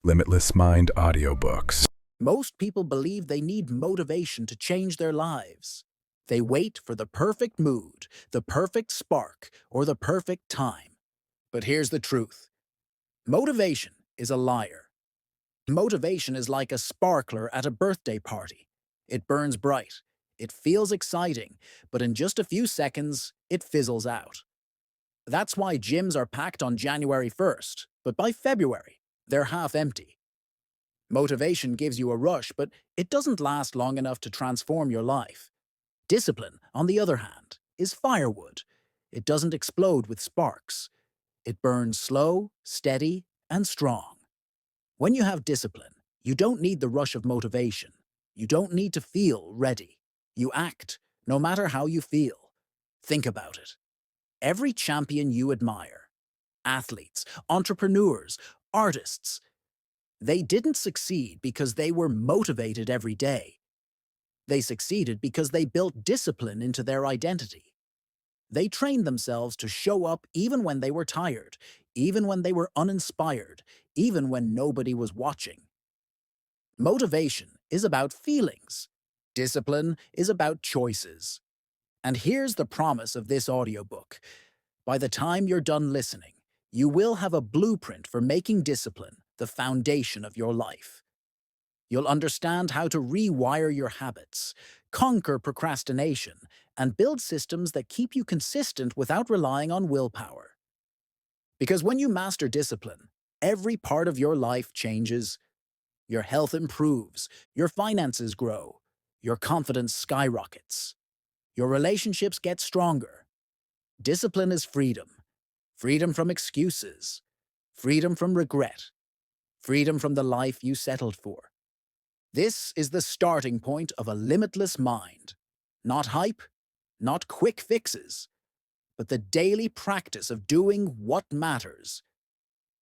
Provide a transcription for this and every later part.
Limitless Mind Audiobooks. Most people believe they need motivation to change their lives. They wait for the perfect mood, the perfect spark, or the perfect time. But here's the truth. Motivation is a liar. Motivation is like a sparkler at a birthday party. It burns bright. It feels exciting, but in just a few seconds, it fizzles out. That's why gyms are packed on January 1st, but by February, they're half empty. Motivation gives you a rush, but it doesn't last long enough to transform your life. Discipline, on the other hand, is firewood. It doesn't explode with sparks. It burns slow, steady, and strong. When you have discipline, you don't need the rush of motivation. You don't need to feel ready. You act, no matter how you feel. Think about it. Every champion you admire, athletes, entrepreneurs, artists, they didn't succeed because they were motivated every day. They succeeded because they built discipline into their identity. They trained themselves to show up even when they were tired, even when they were uninspired, even when nobody was watching. Motivation is about feelings. Discipline is about choices. And here's the promise of this audiobook. By the time you're done listening, you will have a blueprint for making discipline the foundation of your life. You'll understand how to rewire your habits, conquer procrastination, and build systems that keep you consistent without relying on willpower. Because when you master discipline, every part of your life changes. Your health improves, your finances grow, your confidence skyrockets, your relationships get stronger. Discipline is freedom. Freedom from excuses. Freedom from regret. Freedom from the life you settled for. This is the starting point of a limitless mind. Not hype, not quick fixes, but the daily practice of doing what matters,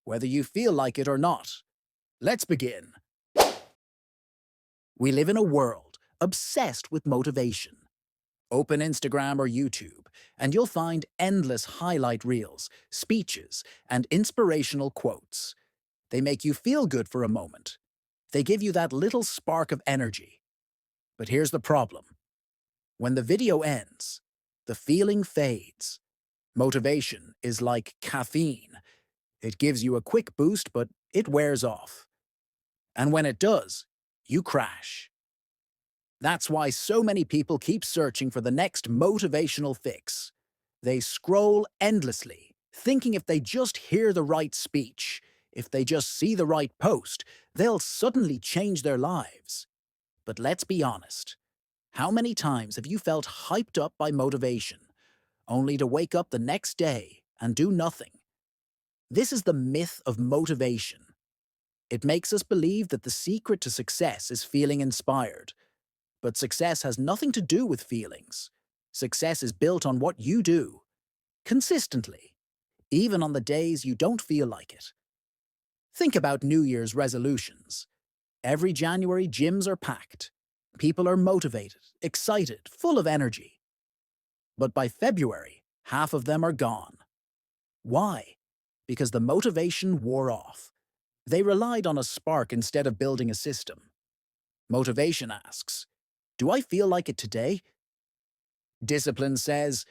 whether you feel like it or not. Let's begin. We live in a world obsessed with motivation. Open Instagram or YouTube, and you'll find endless highlight reels, speeches, and inspirational quotes. They make you feel good for a moment. They give you that little spark of energy. But here's the problem. When the video ends, the feeling fades. Motivation is like caffeine. It gives you a quick boost, but it wears off. And when it does, you crash. That's why so many people keep searching for the next motivational fix. They scroll endlessly, thinking if they just hear the right speech, if they just see the right post, they'll suddenly change their lives. But let's be honest. How many times have you felt hyped up by motivation, only to wake up the next day and do nothing? This is the myth of motivation. It makes us believe that the secret to success is feeling inspired. But success has nothing to do with feelings. Success is built on what you do, consistently, even on the days you don't feel like it. Think about New Year's resolutions. Every January, gyms are packed. People are motivated, excited, full of energy. But by February, half of them are gone. Why? Because the motivation wore off. They relied on a spark instead of building a system. Motivation asks, do I feel like it today? Discipline says,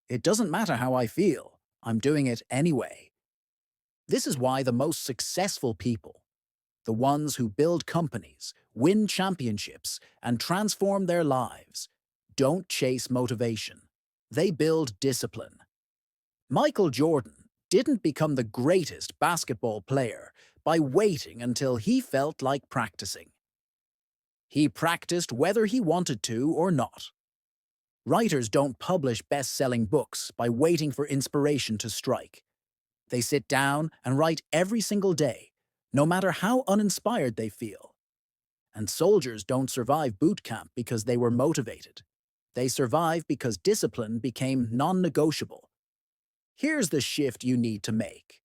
it doesn't matter how I feel, I'm doing it anyway. This is why the most successful people, the ones who build companies, win championships, and transform their lives, don't chase motivation. They build discipline. Michael Jordan didn't become the greatest basketball player by waiting until he felt like practicing. He practiced whether he wanted to or not. Writers don't publish best-selling books by waiting for inspiration to strike. They sit down and write every single day, no matter how uninspired they feel. And soldiers don't survive boot camp because they were motivated. They survive because discipline became non-negotiable. Here's the shift you need to make.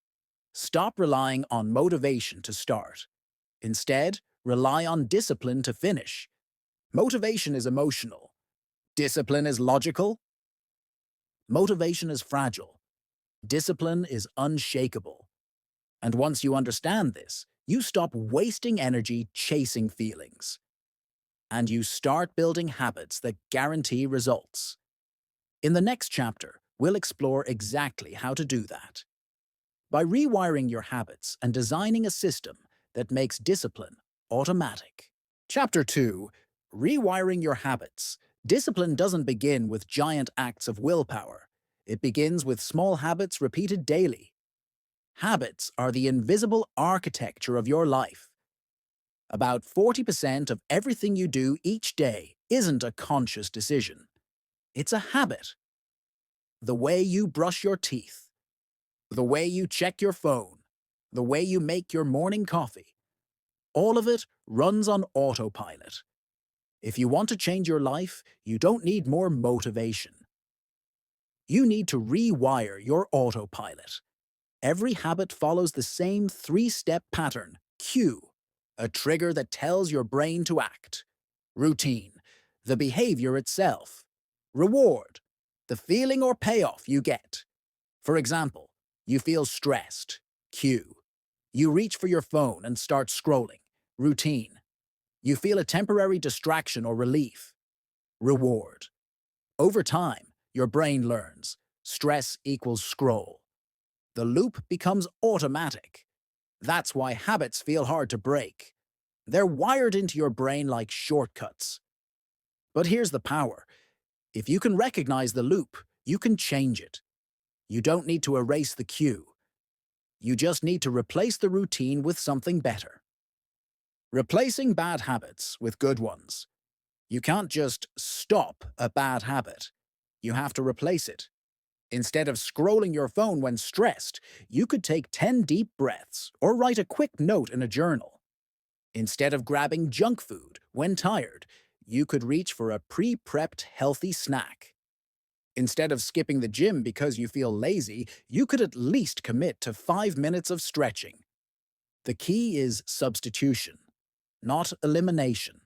Stop relying on motivation to start. Instead, rely on discipline to finish. Motivation is emotional. Discipline is logical. Motivation is fragile. Discipline is unshakable. And once you understand this, You stop wasting energy chasing feelings, and you start building habits that guarantee results. In the next chapter, we'll explore exactly how to do that. By rewiring your habits and designing a system that makes discipline automatic. Chapter 2. Rewiring your habits. Discipline doesn't begin with giant acts of willpower. It begins with small habits repeated daily. Habits are the invisible architecture of your life. About 40% of everything you do each day isn't a conscious decision. It's a habit. The way you brush your teeth, the way you check your phone, the way you make your morning coffee. All of it runs on autopilot. If you want to change your life, you don't need more motivation. You need to rewire your autopilot. Every habit follows the same three-step pattern. Cue, a trigger that tells your brain to act. Routine, the behavior itself. Reward, the feeling or payoff you get. For example, you feel stressed. Cue. You reach for your phone and start scrolling. Routine. You feel a temporary distraction or relief. Reward. Over time, your brain learns. Stress equals scroll. The loop becomes automatic. That's why habits feel hard to break. They're wired into your brain like shortcuts. But here's the power. If you can recognize the loop, you can change it. You don't need to erase the cue. You just need to replace the routine with something better. Replacing bad habits with good ones. You can't just stop a bad habit. You have to replace it. Instead of scrolling your phone when stressed, you could take 10 deep breaths or write a quick note in a journal. Instead of grabbing junk food when tired, you could reach for a pre-prepped healthy snack. Instead of skipping the gym because you feel lazy, you could at least commit to 5 minutes of stretching. The key is substitution, not elimination.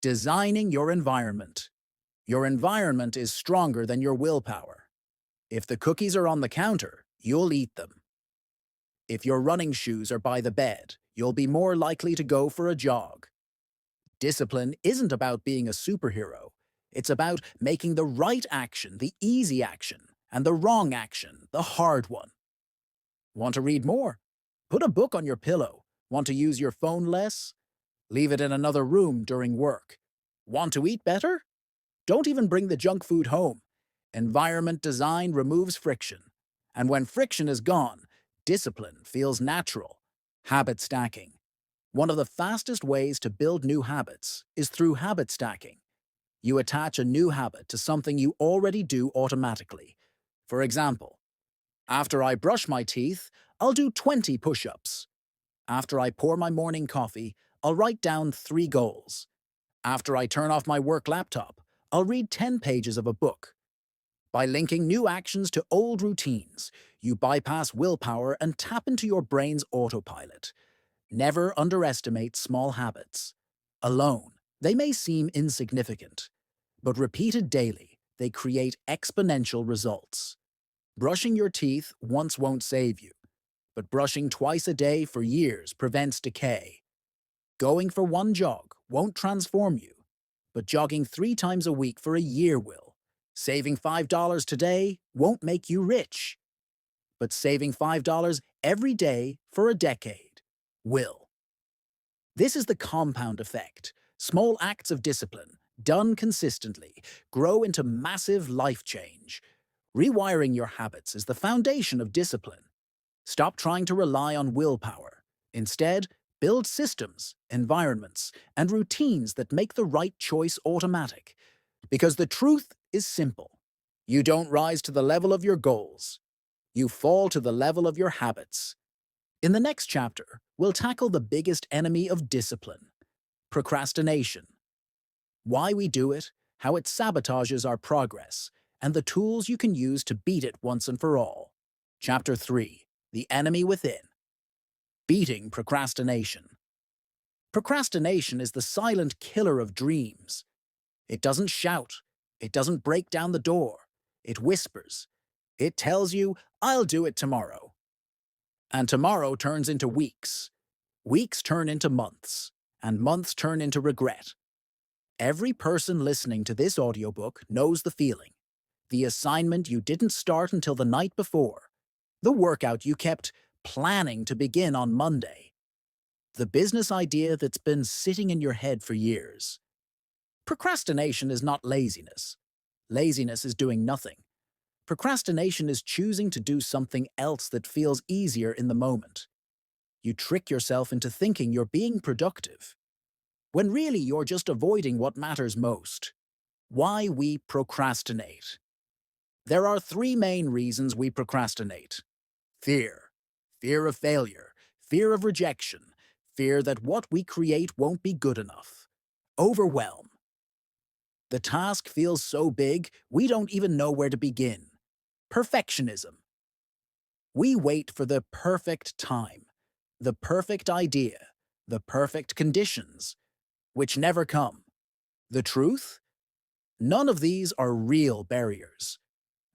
Designing your environment. Your environment is stronger than your willpower. If the cookies are on the counter, you'll eat them. If your running shoes are by the bed, you'll be more likely to go for a jog. Discipline isn't about being a superhero. It's about making the right action the easy action and the wrong action the hard one. Want to read more? Put a book on your pillow. Want to use your phone less? Leave it in another room during work. Want to eat better? Don't even bring the junk food home. Environment design removes friction. And when friction is gone, discipline feels natural. Habit stacking. One of the fastest ways to build new habits is through habit stacking. You attach a new habit to something you already do automatically. For example, after I brush my teeth, I'll do 20 push-ups. After I pour my morning coffee, I'll write down 3 goals. After I turn off my work laptop, I'll read 10 pages of a book. By linking new actions to old routines, you bypass willpower and tap into your brain's autopilot. Never underestimate small habits. Alone, they may seem insignificant, but repeated daily, they create exponential results. Brushing your teeth once won't save you, but brushing twice a day for years prevents decay. Going for one jog won't transform you, but jogging 3 times a week for a year will. Saving $5 today won't make you rich, but saving $5 every day for a decade will. This is the compound effect. Small acts of discipline, done consistently, grow into massive life change. Rewiring your habits is the foundation of discipline. Stop trying to rely on willpower. Instead, build systems, environments, and routines that make the right choice automatic. Because the truth is simple. You don't rise to the level of your goals. You fall to the level of your habits. In the next chapter, we'll tackle the biggest enemy of discipline: procrastination. Why we do it, how it sabotages our progress, and the tools you can use to beat it once and for all. Chapter 3. The Enemy Within. Beating procrastination. Procrastination is the silent killer of dreams. It doesn't shout. It doesn't break down the door. It whispers. It tells you, "I'll do it tomorrow." And tomorrow turns into weeks. Weeks turn into months, and months turn into regret. Every person listening to this audiobook knows the feeling. The assignment you didn't start until the night before. The workout you kept planning to begin on Monday. The business idea that's been sitting in your head for years. Procrastination is not laziness. Laziness is doing nothing. Procrastination is choosing to do something else that feels easier in the moment. You trick yourself into thinking you're being productive, when really you're just avoiding what matters most. Why we procrastinate. There are three main reasons we procrastinate. Fear. Fear of failure. Fear of rejection. Fear that what we create won't be good enough. Overwhelm. The task feels so big, we don't even know where to begin. Perfectionism. We wait for the perfect time, the perfect idea, the perfect conditions, which never come. The truth? None of these are real barriers.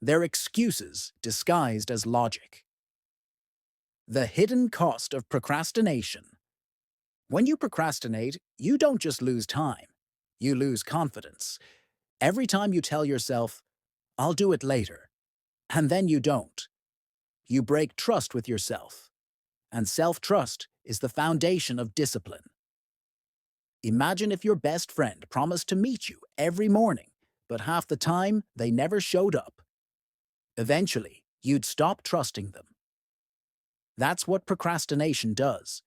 They're excuses disguised as logic. The hidden cost of procrastination. When you procrastinate, you don't just lose time. You lose confidence. Every time you tell yourself, I'll do it later, and then you don't, you break trust with yourself. And self-trust is the foundation of discipline. Imagine if your best friend promised to meet you every morning, but half the time they never showed up. Eventually, you'd stop trusting them. That's what procrastination does.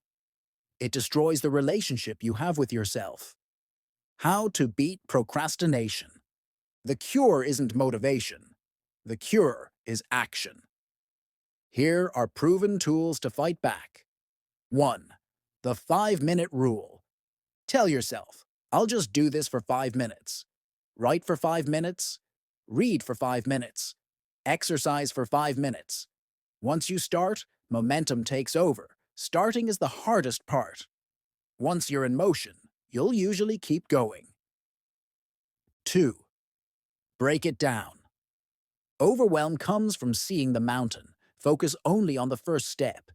It destroys the relationship you have with yourself. How to beat procrastination. The cure isn't motivation. The cure is action. Here are proven tools to fight back. 1. The 5-minute rule. Tell yourself, I'll just do this for 5 minutes. Write for 5 minutes. Read for 5 minutes. Exercise for 5 minutes. Once you start, momentum takes over. Starting is the hardest part. Once you're in motion, you'll usually keep going. 2. Break it down. Overwhelm comes from seeing the mountain. Focus only on the first step.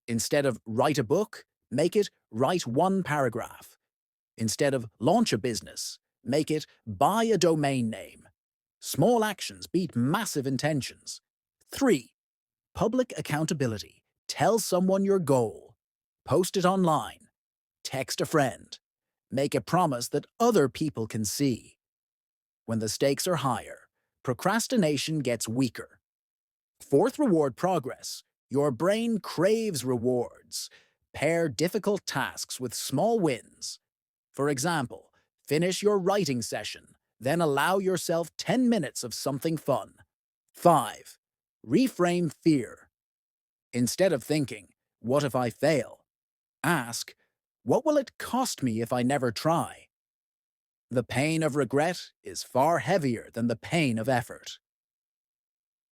Instead of write a book, make it write one paragraph. Instead of launch a business, make it buy a domain name. Small actions beat massive intentions. 3. Public accountability. Tell someone your goal. Post it online. Text a friend. Make a promise that other people can see. When the stakes are higher, procrastination gets weaker. 4th, reward progress. Your brain craves rewards. Pair difficult tasks with small wins. For example, finish your writing session, then allow yourself 10 minutes of something fun. 5. Reframe fear. Instead of thinking, what if I fail? Ask, what will it cost me if I never try? The pain of regret is far heavier than the pain of effort.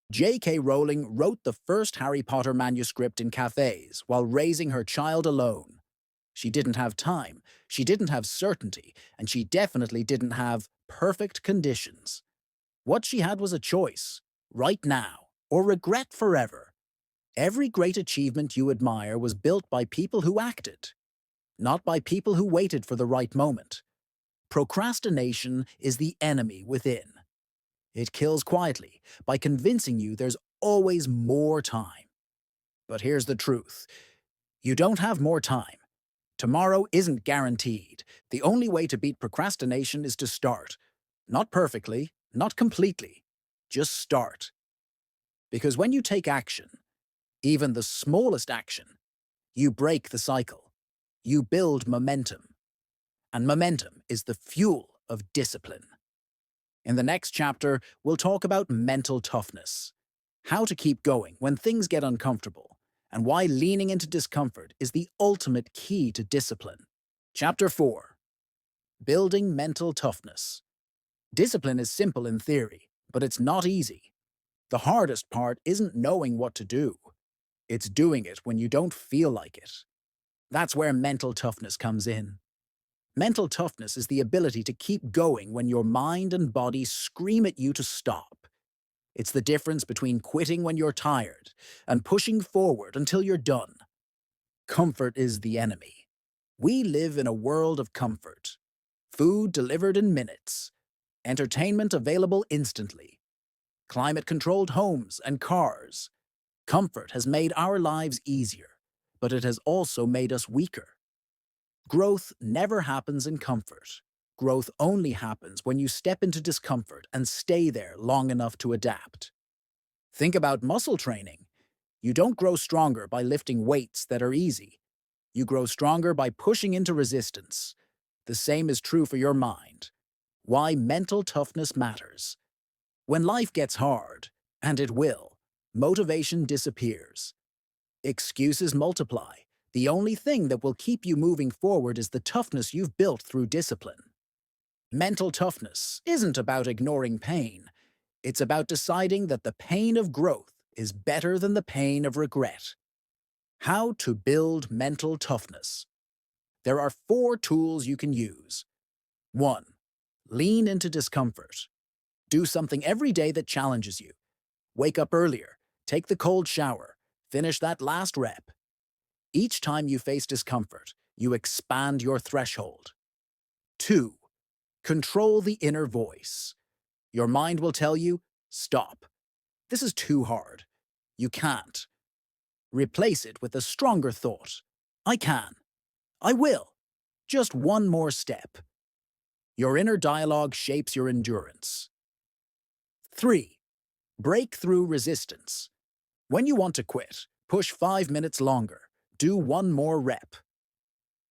J.K. Rowling wrote the first Harry Potter manuscript in cafes while raising her child alone. She didn't have time, she didn't have certainty, and she definitely didn't have perfect conditions. What she had was a choice, right now, or regret forever. Every great achievement you admire was built by people who acted, not by people who waited for the right moment. Procrastination is the enemy within. It kills quietly by convincing you there's always more time. But here's the truth. You don't have more time. Tomorrow isn't guaranteed. The only way to beat procrastination is to start. Not perfectly, not completely. Just start. Because when you take action, even the smallest action, you break the cycle. You build momentum. And momentum is the fuel of discipline. In the next chapter, we'll talk about mental toughness, how to keep going when things get uncomfortable, and why leaning into discomfort is the ultimate key to discipline. Chapter 4. Building mental toughness. Discipline is simple in theory, but it's not easy. The hardest part isn't knowing what to do. It's doing it when you don't feel like it. That's where mental toughness comes in. Mental toughness is the ability to keep going when your mind and body scream at you to stop. It's the difference between quitting when you're tired and pushing forward until you're done. Comfort is the enemy. We live in a world of comfort. Food delivered in minutes, entertainment available instantly, climate-controlled homes and cars. Comfort has made our lives easier, but it has also made us weaker. Growth never happens in comfort. Growth only happens when you step into discomfort and stay there long enough to adapt. Think about muscle training. You don't grow stronger by lifting weights that are easy. You grow stronger by pushing into resistance. The same is true for your mind. Why mental toughness matters. When life gets hard, and it will, motivation disappears. Excuses multiply. The only thing that will keep you moving forward is the toughness you've built through discipline. Mental toughness isn't about ignoring pain. It's about deciding that the pain of growth is better than the pain of regret. How to build mental toughness. There are 4 tools you can use. 1. Lean into discomfort. Do something every day that challenges you. Wake up earlier, take the cold shower, finish that last rep. Each time you face discomfort, you expand your threshold. 2. Control the inner voice. Your mind will tell you, stop. This is too hard. You can't. Replace it with a stronger thought. I can. I will. Just one more step. Your inner dialogue shapes your endurance. 3. Break through resistance. When you want to quit, push 5 minutes longer. Do one more rep.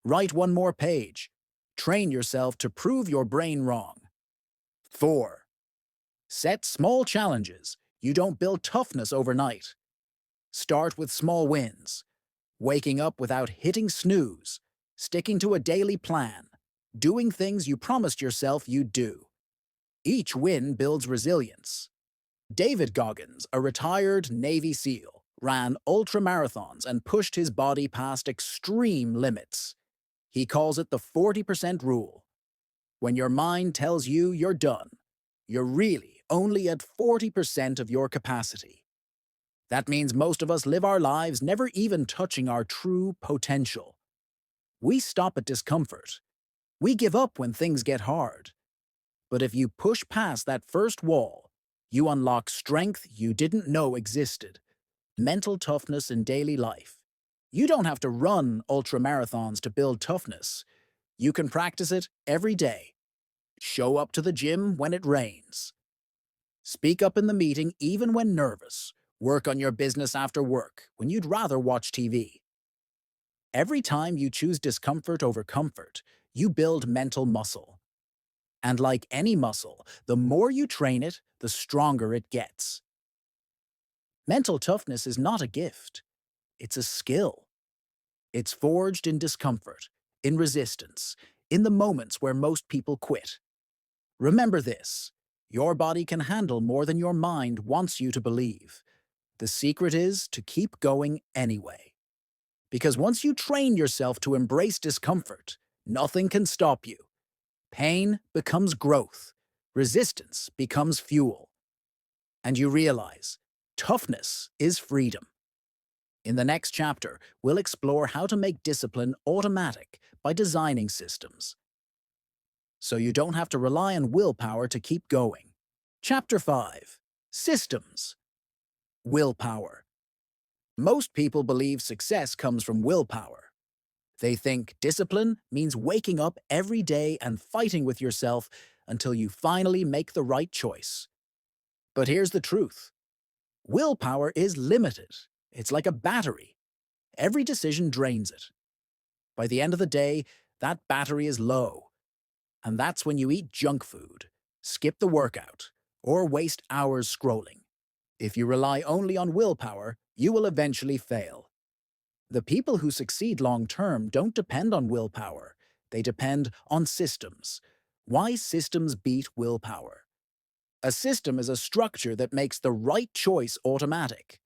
Write one more page. Train yourself to prove your brain wrong. 4. Set small challenges. You don't build toughness overnight. Start with small wins. Waking up without hitting snooze. Sticking to a daily plan. Doing things you promised yourself you'd do. Each win builds resilience. David Goggins, a retired Navy SEAL, ran ultramarathons and pushed his body past extreme limits. He calls it the 40% rule. When your mind tells you you're done, you're really only at 40% of your capacity. That means most of us live our lives never even touching our true potential. We stop at discomfort. We give up when things get hard. But if you push past that first wall, you unlock strength you didn't know existed. Mental toughness in daily life. You don't have to run ultramarathons to build toughness. You can practice it every day. Show up to the gym when it rains. Speak up in the meeting even when nervous. Work on your business after work when you'd rather watch TV. Every time you choose discomfort over comfort, you build mental muscle. And like any muscle, the more you train it, the stronger it gets. Mental toughness is not a gift. It's a skill. It's forged in discomfort, in resistance, in the moments where most people quit. Remember this: your body can handle more than your mind wants you to believe. The secret is to keep going anyway. Because once you train yourself to embrace discomfort, nothing can stop you. Pain becomes growth. Resistance becomes fuel. And you realize, toughness is freedom. In the next chapter, we'll explore how to make discipline automatic by designing systems, so you don't have to rely on willpower to keep going. Chapter 5. Systems. Willpower. Most people believe success comes from willpower. They think discipline means waking up every day and fighting with yourself until you finally make the right choice. But here's the truth. Willpower is limited. It's like a battery. Every decision drains it. By the end of the day, that battery is low. And that's when you eat junk food, skip the workout, or waste hours scrolling. If you rely only on willpower, you will eventually fail. The people who succeed long-term don't depend on willpower. They depend on systems. Why systems beat willpower? A system is a structure that makes the right choice automatic.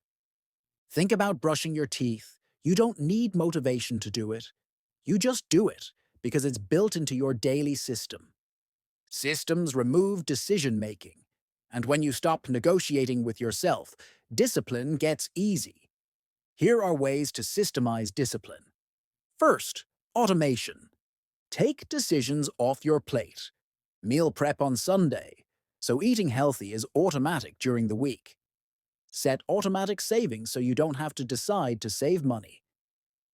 Think about brushing your teeth. You don't need motivation to do it. You just do it because it's built into your daily system. Systems remove decision-making. And when you stop negotiating with yourself, discipline gets easy. Here are ways to systemize discipline. First, automation. Take decisions off your plate. Meal prep on Sunday, so eating healthy is automatic during the week. Set automatic savings so you don't have to decide to save money.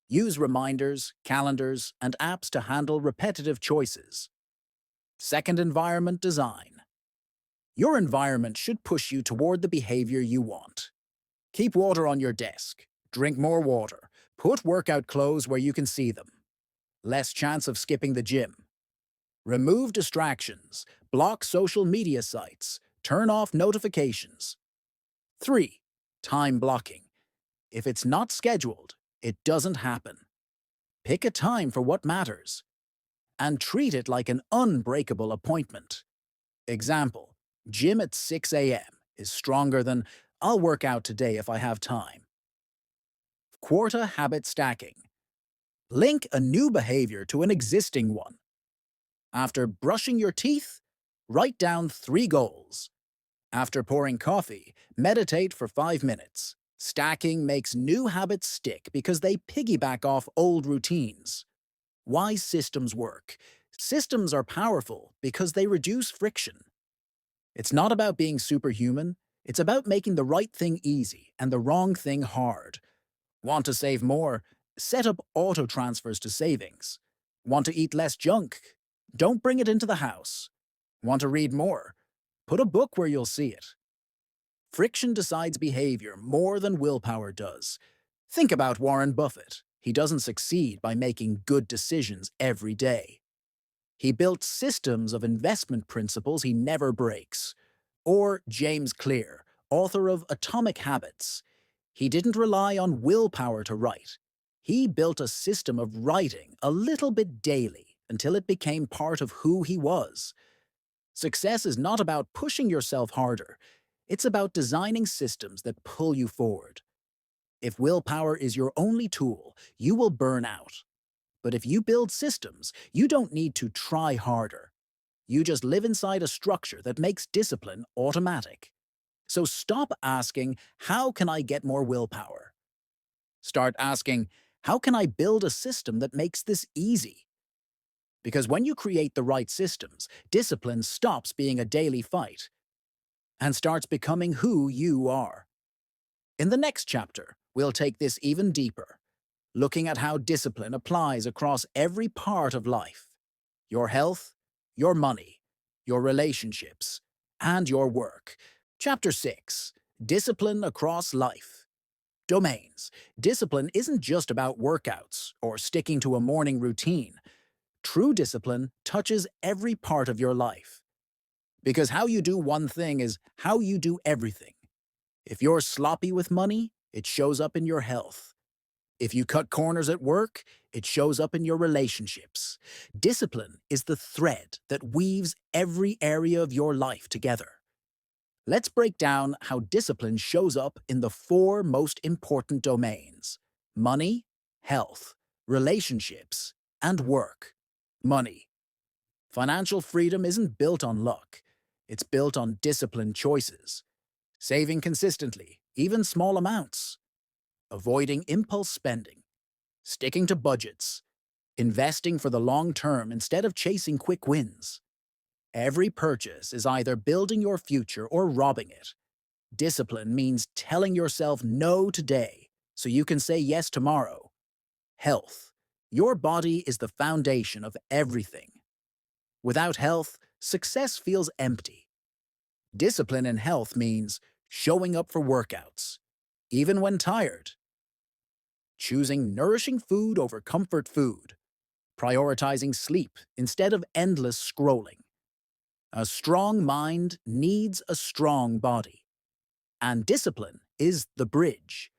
Use reminders, calendars, and apps to handle repetitive choices. Second, environment design. Your environment should push you toward the behavior you want. Keep water on your desk. Drink more water. Put workout clothes where you can see them. Less chance of skipping the gym. Remove distractions. Block social media sites. Turn off notifications. 3. Time blocking. If it's not scheduled, it doesn't happen. Pick a time for what matters and treat it like an unbreakable appointment. Example, gym at 6 a.m. is stronger than I'll work out today if I have time. Quarter habit stacking. Link a new behavior to an existing one. After brushing your teeth, write down 3 goals. After pouring coffee, meditate for 5 minutes. Stacking makes new habits stick because they piggyback off old routines. Why systems work? Systems are powerful because they reduce friction. It's not about being superhuman, it's about making the right thing easy and the wrong thing hard. Want to save more? Set up auto transfers to savings. Want to eat less junk? Don't bring it into the house. Want to read more? Put a book where you'll see it. Friction decides behavior more than willpower does. Think about Warren Buffett. He doesn't succeed by making good decisions every day. He built systems of investment principles he never breaks. Or James Clear, author of Atomic Habits. He didn't rely on willpower to write. He built a system of writing a little bit daily until it became part of who he was. Success is not about pushing yourself harder. It's about designing systems that pull you forward. If willpower is your only tool, you will burn out. But if you build systems, you don't need to try harder. You just live inside a structure that makes discipline automatic. So stop asking, how can I get more willpower? Start asking, how can I build a system that makes this easy? Because when you create the right systems, discipline stops being a daily fight and starts becoming who you are. In the next chapter, we'll take this even deeper, looking at how discipline applies across every part of life: your health, your money, your relationships, and your work. Chapter 6. Discipline Across Life. Domains. Discipline isn't just about workouts or sticking to a morning routine. True discipline touches every part of your life. Because how you do one thing is how you do everything. If you're sloppy with money, it shows up in your health. If you cut corners at work, it shows up in your relationships. Discipline is the thread that weaves every area of your life together. Let's break down how discipline shows up in the 4 most important domains: money, health, relationships, and work. Money. Financial freedom isn't built on luck. It's built on disciplined choices. Saving consistently, even small amounts. Avoiding impulse spending. Sticking to budgets. Investing for the long term instead of chasing quick wins. Every purchase is either building your future or robbing it. Discipline means telling yourself no today so you can say yes tomorrow. Health. Your body is the foundation of everything. Without health, success feels empty. Discipline in health means showing up for workouts, even when tired. Choosing nourishing food over comfort food. Prioritizing sleep instead of endless scrolling. A strong mind needs a strong body. And discipline is the bridge.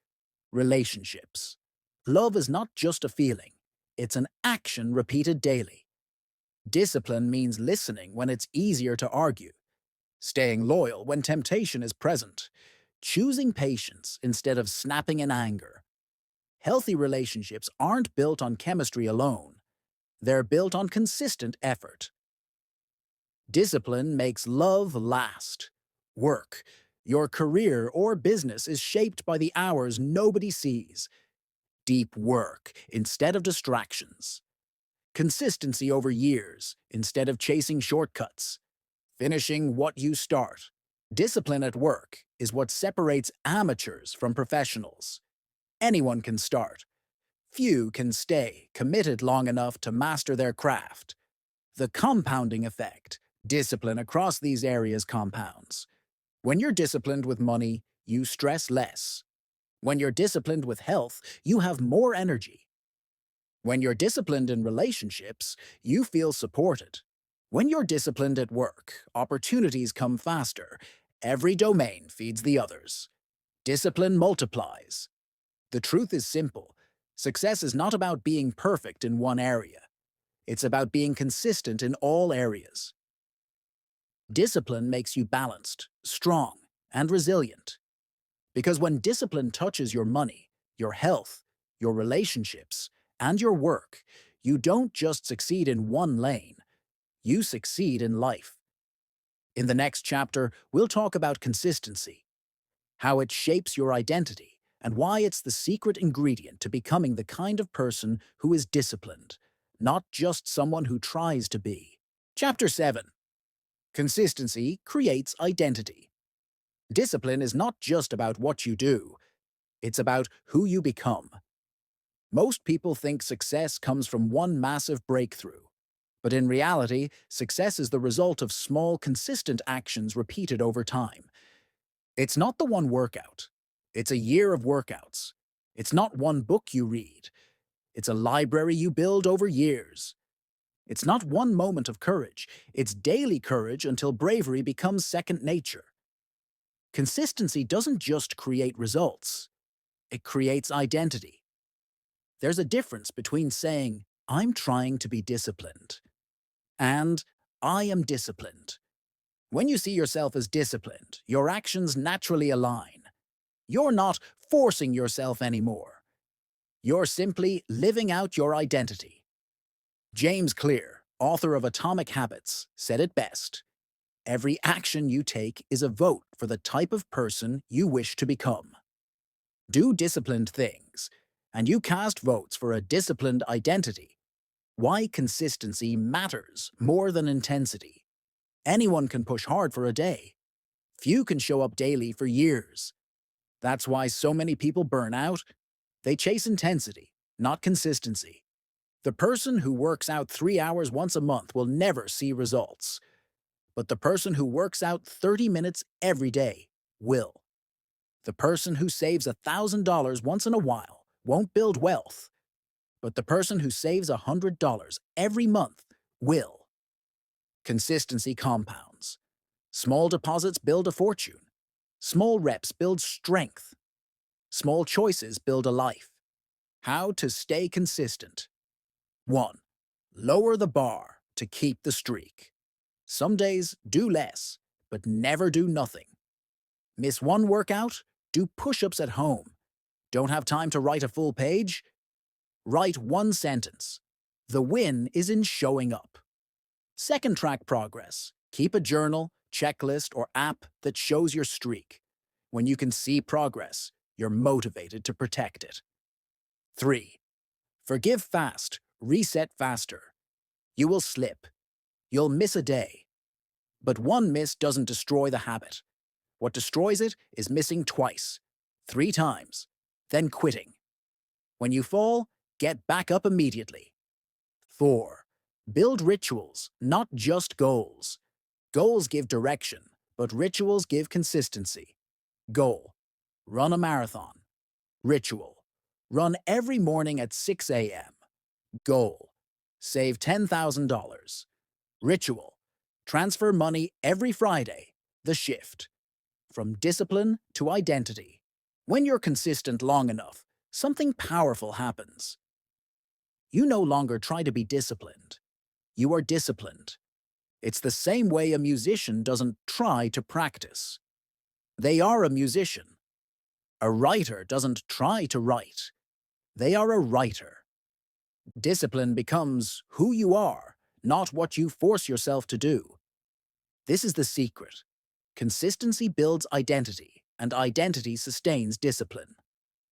Relationships. Love is not just a feeling, it's an action repeated daily. Discipline means listening when it's easier to argue, staying loyal when temptation is present, choosing patience instead of snapping in anger. Healthy relationships aren't built on chemistry alone. They're built on consistent effort. Discipline makes love last. Work. Your career or business is shaped by the hours nobody sees. deep work instead of distractions, consistency over years instead of chasing shortcuts, finishing what you start. Discipline at work is what separates amateurs from professionals. Anyone can start. Few can stay committed long enough to master their craft. The compounding effect, discipline across these areas compounds. When you're disciplined with money, you stress less. When you're disciplined with health, you have more energy. When you're disciplined in relationships, you feel supported. When you're disciplined at work, opportunities come faster. Every domain feeds the others. Discipline multiplies. The truth is simple. Success is not about being perfect in one area. It's about being consistent in all areas. Discipline makes you balanced, strong, and resilient. Because when discipline touches your money, your health, your relationships, and your work, you don't just succeed in one lane, you succeed in life. In the next chapter, we'll talk about consistency, how it shapes your identity, and why it's the secret ingredient to becoming the kind of person who is disciplined, not just someone who tries to be. Chapter 7. Consistency creates identity. Discipline is not just about what you do, it's about who you become. Most people think success comes from one massive breakthrough. But in reality, success is the result of small, consistent actions repeated over time. It's not the one workout. It's a year of workouts. It's not one book you read. It's a library you build over years. It's not one moment of courage. It's daily courage until bravery becomes second nature. Consistency doesn't just create results. It creates identity. There's a difference between saying, "I'm trying to be disciplined," and "I am disciplined." When you see yourself as disciplined, your actions naturally align. You're not forcing yourself anymore. You're simply living out your identity. James Clear, author of Atomic Habits, said it best. Every action you take is a vote for the type of person you wish to become. Do disciplined things, and you cast votes for a disciplined identity. Why consistency matters more than intensity. Anyone can push hard for a day. Few can show up daily for years. That's why so many people burn out. They chase intensity, not consistency. The person who works out 3 hours once a month will never see results. But the person who works out 30 minutes every day will. The person who saves $1,000 once in a while won't build wealth. But the person who saves $100 every month will. Consistency compounds. Small deposits build a fortune. Small reps build strength. Small choices build a life. How to stay consistent. 1. Lower the bar to keep the streak. Some days, do less, but never do nothing. Miss one workout? Do push-ups at home. Don't have time to write a full page? Write one sentence. The win is in showing up. 2. Track progress. Keep a journal, checklist, or app that shows your streak. When you can see progress, you're motivated to protect it. 3. Forgive fast, reset faster. You will slip. You'll miss a day. But one miss doesn't destroy the habit. What destroys it is missing twice, 3 times, then quitting. When you fall, get back up immediately. 4. Build rituals, not just goals. Goals give direction, but rituals give consistency. Goal: run a marathon. Ritual: run every morning at 6 a.m. Goal: save $10,000. Ritual: transfer money every Friday. The shift. From discipline to identity. When you're consistent long enough, something powerful happens. You no longer try to be disciplined. You are disciplined. It's the same way a musician doesn't try to practice. They are a musician. A writer doesn't try to write. They are a writer. Discipline becomes who you are, not what you force yourself to do. This is the secret. Consistency builds identity, and identity sustains discipline.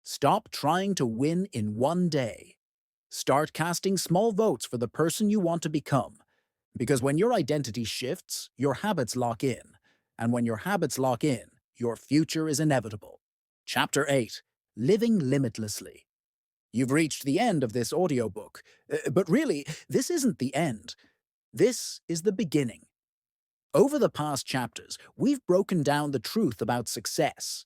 Stop trying to win in one day. Start casting small votes for the person you want to become. Because when your identity shifts, your habits lock in. And when your habits lock in, your future is inevitable. Chapter 8. Living Limitlessly. You've reached the end of this audiobook. But really, this isn't the end. This is the beginning. Over the past chapters, we've broken down the truth about success.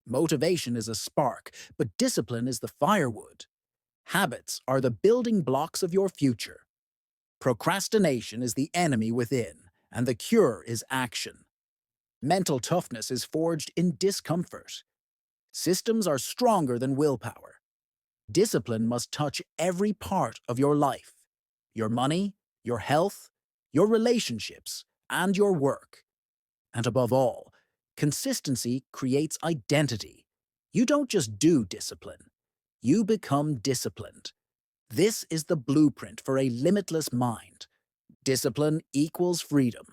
Motivation is a spark, but discipline is the firewood. Habits are the building blocks of your future. Procrastination is the enemy within, and the cure is action. Mental toughness is forged in discomfort. Systems are stronger than willpower. Discipline must touch every part of your life: your money, your health, your relationships, and your work. And above all, consistency creates identity. You don't just do discipline, you become disciplined. This is the blueprint for a limitless mind. Discipline equals freedom.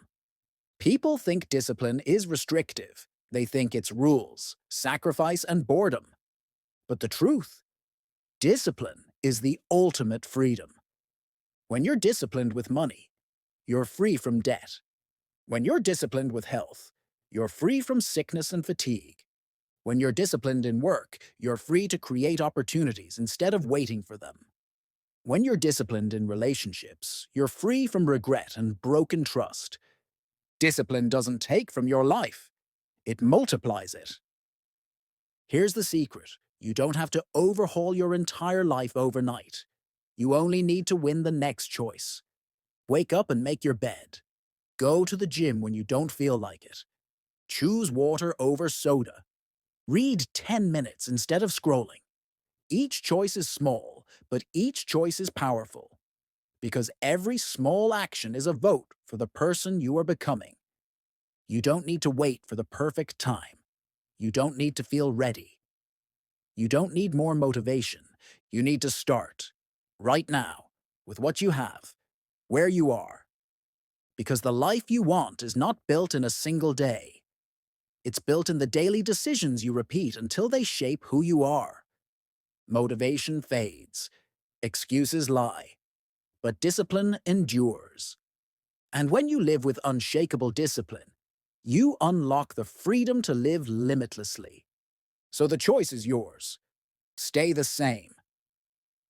People think discipline is restrictive. They think it's rules, sacrifice, and boredom. But the truth, discipline is the ultimate freedom. When you're disciplined with money, you're free from debt. When you're disciplined with health, you're free from sickness and fatigue. When you're disciplined in work, you're free to create opportunities instead of waiting for them. When you're disciplined in relationships, you're free from regret and broken trust. Discipline doesn't take from your life, it multiplies it. Here's the secret: you don't have to overhaul your entire life overnight. You only need to win the next choice. Wake up and make your bed. Go to the gym when you don't feel like it. Choose water over soda. Read 10 minutes instead of scrolling. Each choice is small, but each choice is powerful. Because every small action is a vote for the person you are becoming. You don't need to wait for the perfect time. You don't need to feel ready. You don't need more motivation. You need to start, right now, with what you have, where you are. Because the life you want is not built in a single day. It's built in the daily decisions you repeat until they shape who you are. Motivation fades. Excuses lie. But discipline endures. And when you live with unshakable discipline, you unlock the freedom to live limitlessly. So the choice is yours. Stay the same.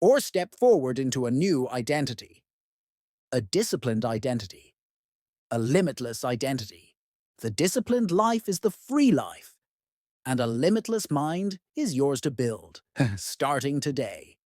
Or step forward into a new identity. A disciplined identity. A limitless identity. The disciplined life is the free life. And a limitless mind is yours to build, starting today.